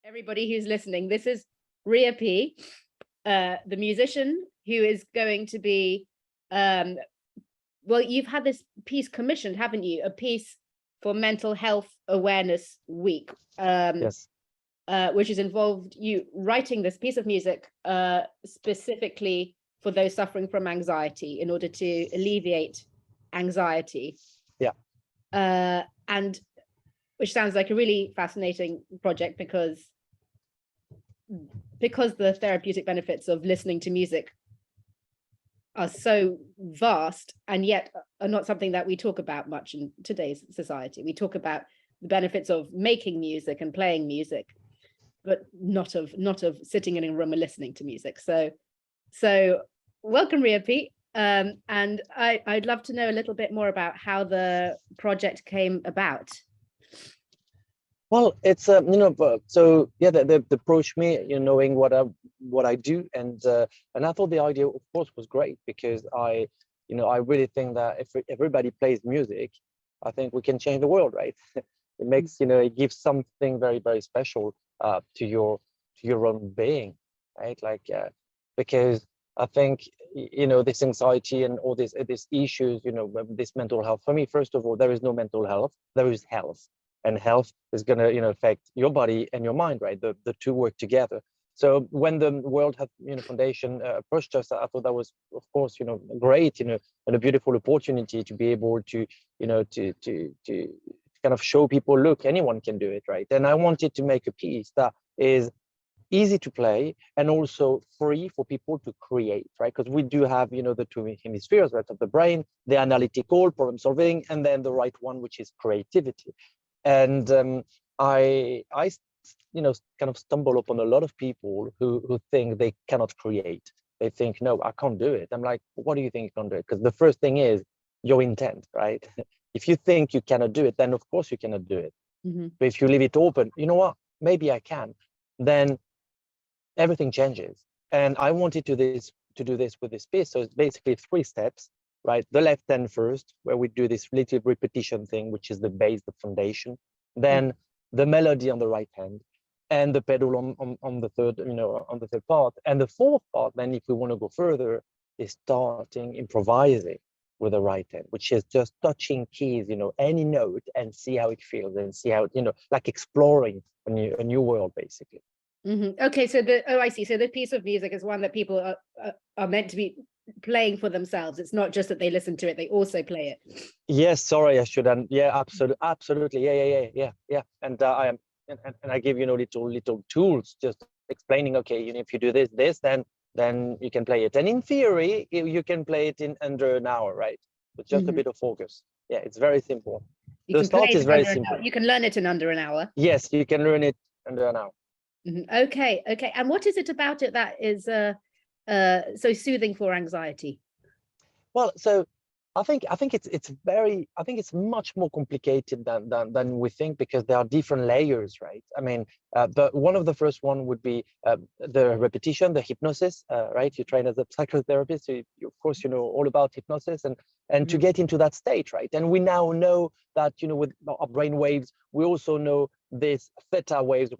everybody who's listening. This is Riopy, the musician who is going to be, well, you've had this piece commissioned, haven't you? A piece for Mental Health Awareness Week, Yes. Which has involved you writing this piece of music specifically for those suffering from anxiety in order to alleviate anxiety. Yeah. And which sounds like a really fascinating project because the therapeutic benefits of listening to music are so vast and yet are not something that we talk about much in today's society. We talk about the benefits of making music and playing music, but not of sitting in a room and listening to music. So welcome, Riopy. And I'd love to know a little bit more about how the project came about. Well, it's so yeah, they approached me, knowing what I do, and I thought the idea, of course, was great because I really think that if everybody plays music, I think we can change the world, right? It makes it gives something very, very special to your own being, right? Like because I think this anxiety and all these issues, this mental health. For me, first of all, there is no mental health, there is health. And health is going to affect your body and your mind, right? The two work together. So when the World Health Foundation approached us, I thought that was, of course, great, and a beautiful opportunity to be able to to kind of show people, look, anyone can do it, right? And I wanted to make a piece that is easy to play and also free for people to create, right? Because we do have the two hemispheres, right, of the brain, the analytical problem solving, and then the right one, which is creativity. And I kind of stumble upon a lot of people who think they cannot create. They think, no, I can't do it. I'm like, what do you think you can do it? Because the first thing is your intent, right? If you think you cannot do it, then of course you cannot do it. Mm-hmm. But if you leave it open, you know what? Maybe I can. Then everything changes. And I wanted to do this with this piece. So it's basically 3 steps. Right, the left hand first, where we do this little repetition thing, which is the base, the foundation. Then the melody on the right hand, and the pedal on the third, on the third part. And the fourth part, then, if we want to go further, is starting improvising with the right hand, which is just touching keys, any note, and see how it feels, and see how like exploring a new world, basically. Mm-hmm. Okay, so I see. So the piece of music is one that people are meant to be playing for themselves. It's not just that they listen to it, they also play it. Yes, sorry, I shouldn't. Yeah, absolutely. Yeah. And I am, and I give little tools, just explaining. Okay, if you do this, then you can play it. And in theory, you can play it in under an hour, right? With just a bit of focus. Yeah, it's very simple. The start is very simple. You can learn it in under an hour. Yes, you can learn it under an hour. Mm-hmm. Okay. And what is it about it that is so soothing for anxiety? Well, so I think it's much more complicated than we think, because there are different layers, right? I mean, but one of the first one would be the repetition, the hypnosis, right? You train as a psychotherapist, so you, of course, all about hypnosis and to get into that state, right? And we now know that with our brain waves, we also know this theta waves,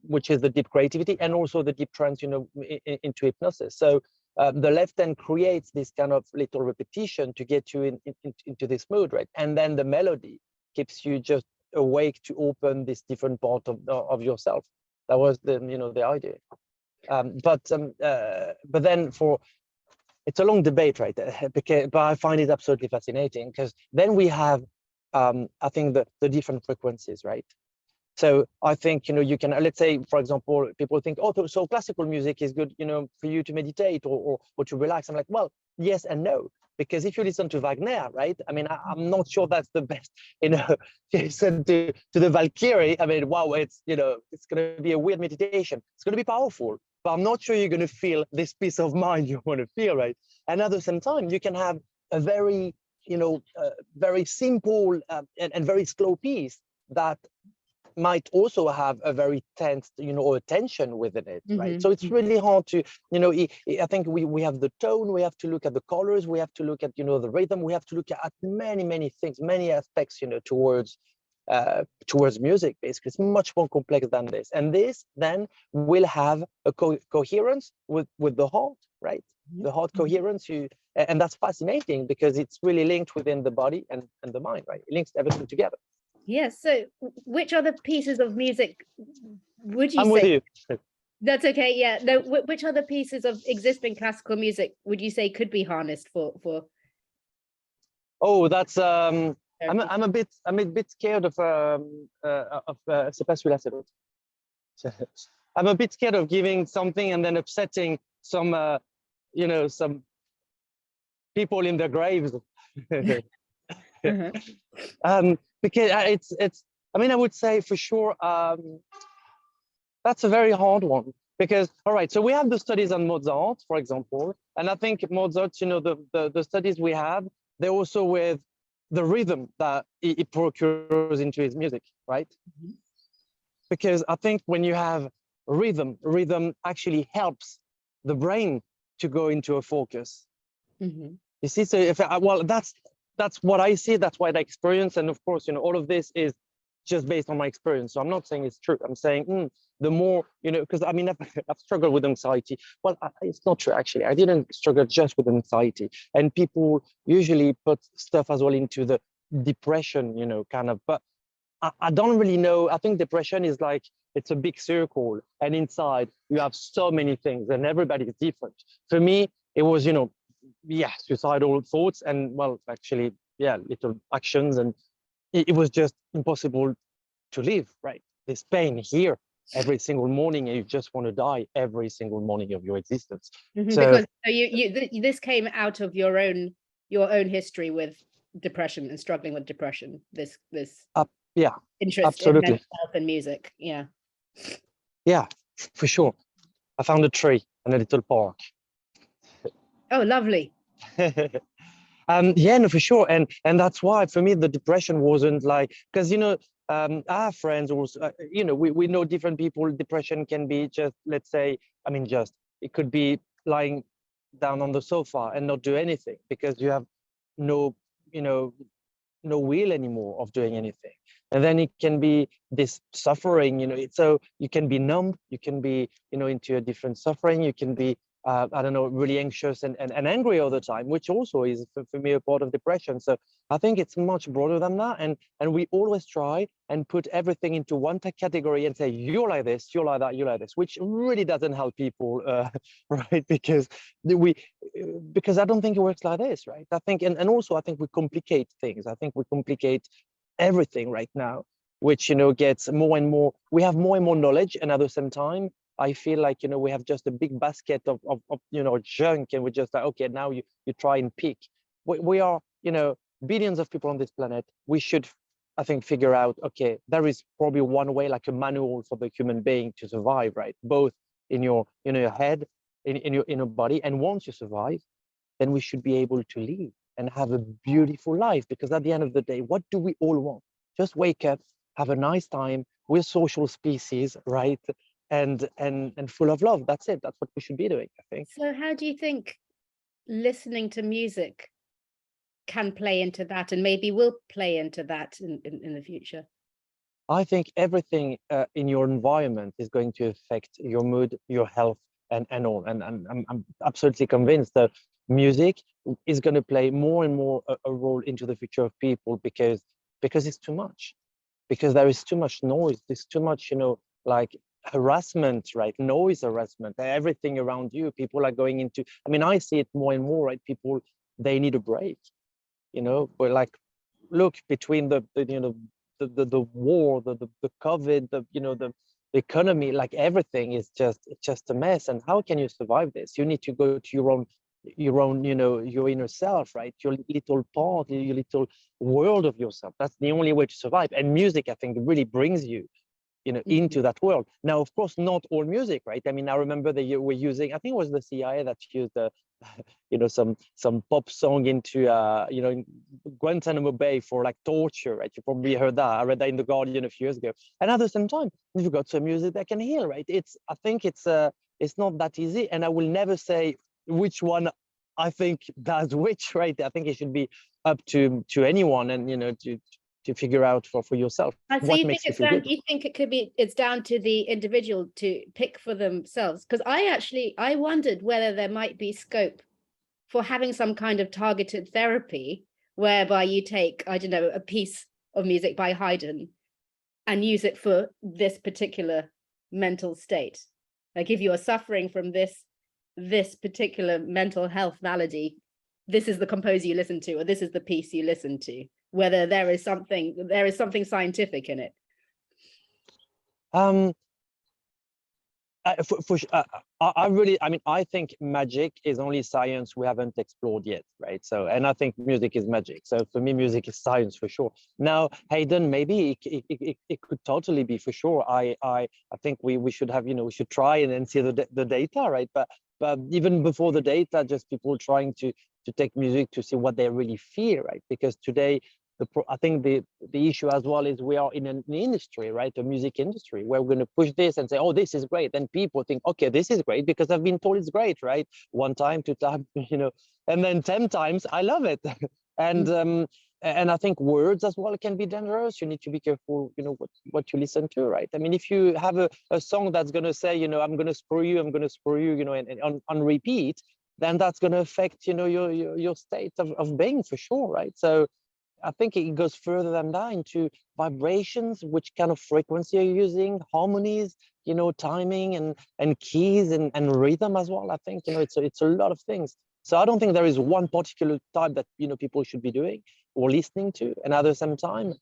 which is the deep creativity, and also the deep trance, into hypnosis. So the left hand creates this kind of little repetition to get you into this mood, right? And then the melody keeps you just awake to open this different part of yourself. That was the idea. But then it's a long debate, right? But I find it absolutely fascinating, because then we have I think the different frequencies, right? So I think, you can, let's say, for example, people think, oh, so classical music is good, for you to meditate or to relax. I'm like, well, yes and no, because if you listen to Wagner, right? I mean, I'm not sure that's the best, listen to the Valkyrie. I mean, wow, it's going to be a weird meditation. It's going to be powerful, but I'm not sure you're going to feel this peace of mind you want to feel, right? And at the same time, you can have a very, very simple and very slow piece that might also have a very tense, attention within it, right? So it's really hard to, I think we have the tone, we have to look at the colors, we have to look at, the rhythm, we have to look at many, many things, many aspects, towards towards music. Basically, it's much more complex than this, and this then will have a coherence with the heart, right? The heart coherence, and that's fascinating because it's really linked within the body and the mind, right? It links everything together. Yes. So which other pieces of music would you I'm say? with you. That's okay. Yeah. No, which other pieces of existing classical music would you say could be harnessed for Oh, that's therapy? I'm a bit scared of c'est pas celui-là, c'est l'autre. I'm a bit scared of giving something and then upsetting some some people in their graves. Uh-huh. Because it's I mean, I would say for sure that's a very hard one because all right, so we have the studies on Mozart, for example, and I think Mozart, the studies we have, they're also with the rhythm that it procures into his music, right? Mhm. Because I think when you have rhythm actually helps the brain to go into a focus. Mhm. You see, so if well, that's what I see, that's what I experience, and of course, all of this is just based on my experience. So I'm not saying it's true. I'm saying the more, because I mean, I've struggled with anxiety. Well, it's not true actually. I didn't struggle just with anxiety, and people usually put stuff as well into the depression, kind of. But I don't really know. I think depression is like it's a big circle, and inside you have so many things, and everybody is different. For me, it was, yeah, suicidal thoughts, and well, actually, yeah, little actions, and it was just impossible to live. Right, this pain here every single morning, and you just want to die every single morning of your existence. So Because this came out of your own history with depression and struggling with depression. This yeah, interest in absolutely, mental health and music. Yeah. yeah, for sure. I found a tree and a little park. Oh, lovely. Yeah, no, for sure, and that's why for me the depression wasn't like because I have friends also, we know different people. Depression can be just, let's say, I mean, just it could be lying down on the sofa and not do anything because you have no, you know, no will anymore of doing anything. And then it can be this suffering, so you can be numb, you can be, into a different suffering, you can be, I don't know, really anxious and angry all the time, which also is for me a part of depression. So I think it's much broader than that. And we always try and put everything into one category and say, you're like this, you're like that, you're like this, which really doesn't help people, right? Because I don't think it works like this, right? I think, and also I think we complicate things. I think we complicate everything right now, which, gets more and more, we have more and more knowledge. And at the same time, I feel like, we have just a big basket of junk, and we're just like, okay, now you try and pick. We are, billions of people on this planet. We should, I think, figure out, okay, there is probably one way, like a manual for the human being to survive, right? Both in your, your head, in your body. And once you survive, then we should be able to live and have a beautiful life. Because at the end of the day, what do we all want? Just wake up, have a nice time. We're social species, right? And full of love. That's it. That's what we should be doing, I think. So how do you think listening to music can play into that, and maybe will play into that in the future? I think everything in your environment is going to affect your mood, your health, and all. And I'm absolutely convinced that music is going to play more and more a role into the future of people because it's too much. Because there is too much noise. There's too much, like harassment, right? Noise harassment, everything around you. People are going into, I mean, I see it more and more, right? People, they need a break, but like, look, between the war, the COVID, the economy, like everything is just a mess. And how can you survive this? You need to go to your own, your inner self, right? Your little part, your little world of yourself. That's the only way to survive. And music, I think, really brings you, into that world. Now, of course, not all music, right? I mean, I remember that you were using, I think it was the CIA that used some pop song into Guantanamo Bay for like torture, right? You probably heard that. I read that in the Guardian a few years ago. And at the same time, you've got some music that can heal, right? I think it's not that easy, and I will never say which one I think does which, right? I think it should be up to anyone, and to figure out for yourself And so what you think makes you it's feel down, good. you think it could be, it's down to the individual to pick for themselves? Because I wondered whether there might be scope for having some kind of targeted therapy whereby you take, I don't know, a piece of music by Haydn and use it for this particular mental state. Like if you are suffering from this particular mental health malady, this is the composer you listen to, or this is the piece you listen to, whether there is something scientific in it. um I really, I mean, I think magic is only science we haven't explored yet, right? So, and I think music is magic. So for me, music is science for sure. Now, Hayden, maybe it could totally be for sure. I think we should have, we should try and see the data, right? But even before the data, just people trying to take music to see what they really feel, right? Because today, I think the issue as well is we are in an industry, right? A music industry where we're going to push this and say, oh, this is great. Then people think, okay, this is great because I've been told it's great, right? One time, two times, and then 10 times, I love it. And I think words as well can be dangerous. You need to be careful, what you listen to, right? I mean, if you have a song that's going to say, I'm going to screw you, I'm going to screw you, and on repeat, then that's going to affect, your state of being for sure, right? So I think it goes further than that into vibrations, which kind of frequency you're using, harmonies, timing and keys and rhythm as well. I think, it's a lot of things. So I don't think there is one particular type that, people should be doing or listening to. And at the same time,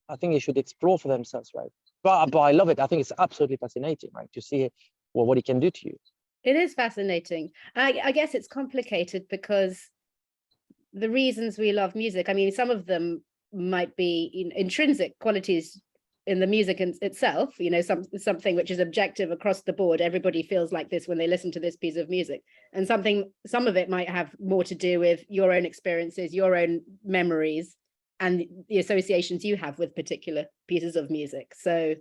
I think they should explore for themselves, right? But I love it. I think it's absolutely fascinating, right? To see what it can do to you. It is fascinating. I guess it's complicated because the reasons we love music, I mean, some of them might be intrinsic qualities in the music itself, something which is objective across the board. Everybody feels like this when they listen to this piece of music. And some of it might have more to do with your own experiences, your own memories, and the associations you have with particular pieces of music. So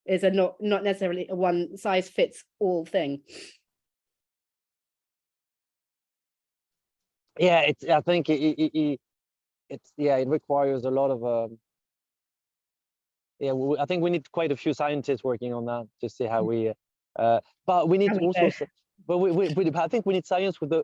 it's not necessarily a one size fits all thing. Yeah, I think it requires a lot of I think we need quite a few scientists working on that to see how we but we need to also but I think we need science with the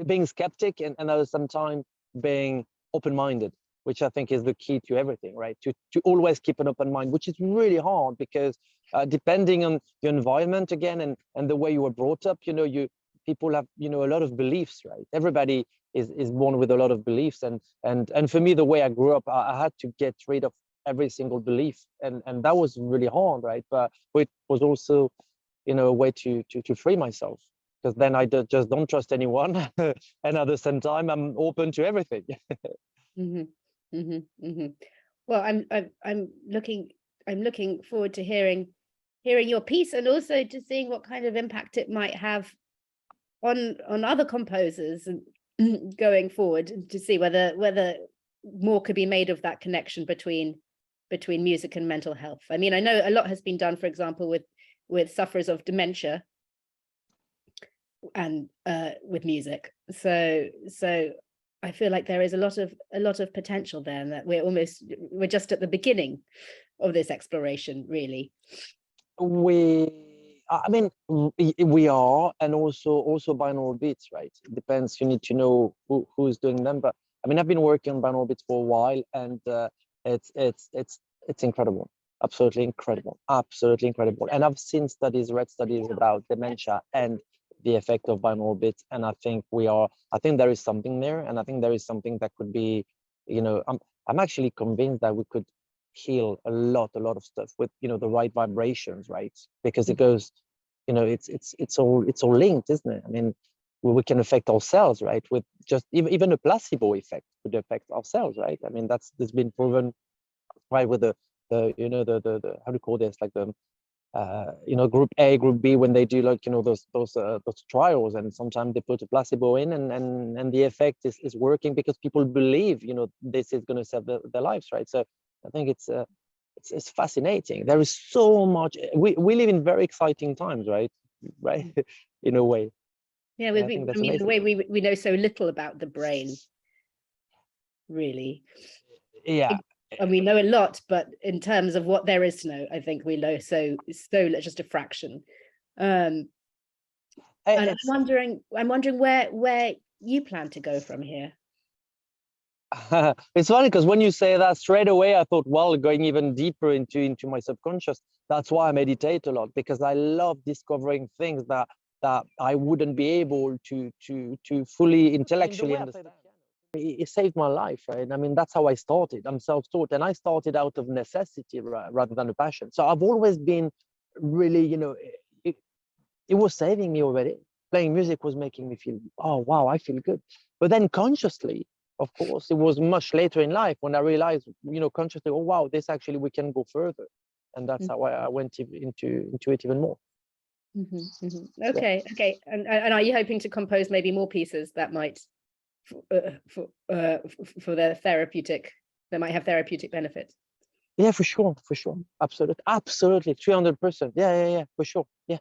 being skeptic and at the same time being open-minded, which I think is the key to everything, right? To always keep an open mind, which is really hard because depending on your environment again and the way you were brought up, people have a lot of beliefs, right? Everybody is born with a lot of beliefs, and for me, the way I grew up, I had to get rid of every single belief, and that was really hard, right? But it was also a way to free myself, because then I just don't trust anyone and at the same time I'm open to everything. Mm-hmm. Mm-hmm. Mm-hmm. Well, I'm looking forward to hearing your piece, and also to seeing what kind of impact it might have on other composers and going forward, to see whether more could be made of that connection between music and mental health. I mean, I know a lot has been done, for example, with sufferers of dementia and with music. So I feel like there is a lot of potential there, and that we're just at the beginning of this exploration, really. I mean, we are, and also binaural beats, right? It depends. You need to know who's doing them. But I mean, I've been working on binaural beats for a while, and it's incredible, absolutely incredible, absolutely incredible. And I've read studies about dementia and the effect of binaural beats, and I think there is something there, and I think there is something that could be, I'm actually convinced that we could heal a lot of stuff with the right vibrations, right? Because it goes, it's all linked, isn't it? I mean, we can affect ourselves, right? With just even a placebo effect could affect ourselves, right? I mean, that's been proven, right? With the how do you call this, like the group A, group B, when they do like those trials, and sometimes they put a placebo in, and the effect is working because people believe this is going to save their lives, right? So I think it's fascinating. There is so much. We live in very exciting times, right? In a way. Yeah, I think that's I mean, amazing. the way we know so little about the brain, really. Yeah. And we know a lot, but in terms of what there is to know, I think we know so just a fraction. And I'm wondering where you plan to go from here. It's funny because when you say that straight away, I thought, well, going even deeper into my subconscious. That's why I meditate a lot, because I love discovering things that I wouldn't be able to fully intellectually understand. It saved my life, right? I mean, that's how I started. I'm self-taught, and I started out of necessity rather than a passion. So I've always been really, it was saving me already. Playing music was making me feel, oh wow, I feel good. But then consciously, of course, it was much later in life when I realized, consciously, oh wow, this actually we can go further, and that's how I went into it even more. Okay, okay. And are you hoping to compose maybe more pieces that might for the therapeutic, that might have therapeutic benefits? Yeah, for sure, absolutely, 300%. Yeah, for sure. Yeah.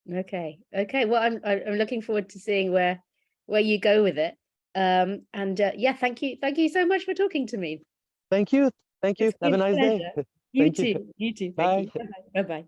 Okay. Well, I'm looking forward to seeing where you go with it. And yeah, thank you so much for talking to me. Thank you. It's Have been a nice day. pleasure. You Thank you. too. You too. Thank Bye. you. Bye bye.